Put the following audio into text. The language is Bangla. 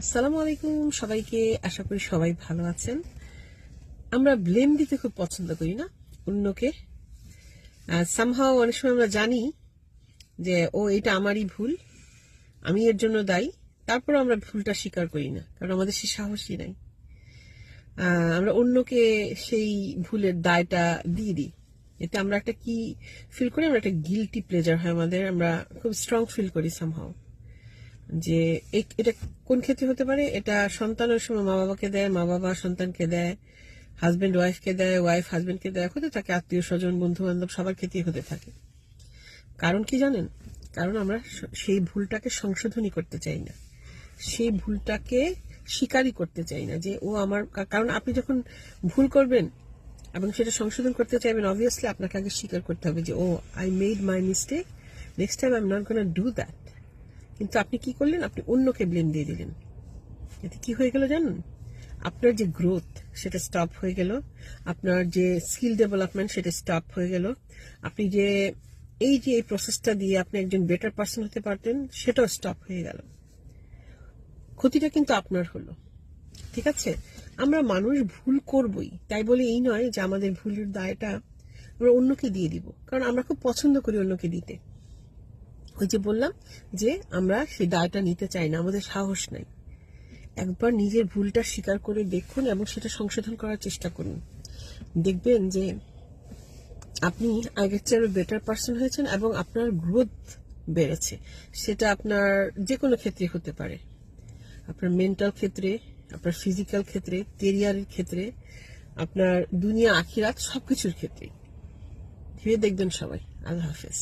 আসসালামু আলাইকুম সবাইকে। আশা করি সবাই ভালো আছেন। আমরা ব্লেম দিতে খুব পছন্দ করি না অন্যকে। সামহাও অনেক সময় আমরা জানি যে এটা আমারই ভুল, আমি এর জন্য দায়ী, তারপর আমরা ভুলটা স্বীকার করি না, কারণ আমাদের সে সাহসই নাই। আমরা অন্যকে সেই ভুলের দায়টা দিয়ে দিই। এতে আমরা একটা কি ফিল করি, আমরা একটা গিলটি প্লেজার হয় আমাদের, আমরা খুব স্ট্রং ফিল করি সামহাও যে এটা কোন ক্ষেত্রে হতে পারে। এটা সন্তানের সময় মা বাবাকে দেয়, মা বাবা সন্তানকে দেয়, হাজবেন্ড ওয়াইফকে দেয়, ওয়াইফ হাজবেন্ডকে দেয়, হতে থাকে আত্মীয় স্বজন বন্ধু বান্ধব সবার ক্ষেত্রেই হতে থাকে। কারণ কি জানেন? কারণ আমরা সেই ভুলটাকে সংশোধনই করতে চাই না, সেই ভুলটাকে স্বীকারই করতে চাই না যে ও আমার। কারণ আপনি যখন ভুল করবেন এবং সেটা সংশোধন করতে চাইবেন, অবভিয়াসলি আপনাকে আগে স্বীকার করতে হবে যে I made my mistake, next time I am not gonna do that. কিন্তু আপনি কি করলেন? আপনি অন্যকে ব্লেম দিয়ে দিলেন। এতে কি হয়ে গেল জানেন? আপনার যে গ্রোথ সেটা স্টপ হয়ে গেল, আপনার যে স্কিল ডেভেলপমেন্ট সেটা স্টপ হয়ে গেল, আপনি যে এই প্রসেসটা দিয়ে আপনি একজন বেটার পার্সন হতে পারতেন সেটাও স্টপ হয়ে গেল। ক্ষতিটা কিন্তু আপনার হলো। ঠিক আছে? আমরা মানুষ ভুল করবই, তাই বলে এই নয় যে আমাদের ভুলের দায়টা আমরা অন্যকে দিয়ে দিব, কারণ আমরা খুব পছন্দ করি অন্যকে দিতে। ওই যে বললাম যে আমরা সেই দায়টা নিতে চাই না, আমাদের সাহস নাই। একবার নিজের ভুলটা স্বীকার করে দেখুন এবং সেটা সংশোধন করার চেষ্টা করুন। দেখবেন যে আপনি আগের চেয়ে বেটার পার্সন হয়েছেন এবং আপনার গ্রোথ বেড়েছে। সেটা আপনার যে কোনো ক্ষেত্রে হতে পারে, আপনার মেন্টাল ক্ষেত্রে, আপনার ফিজিক্যাল ক্ষেত্রে, কেরিয়ারের ক্ষেত্রে, আপনার দুনিয়া আখিরাত সবকিছুর ক্ষেত্রে। ভেবে দেখবেন সবাই। আল্লাহ হাফেজ।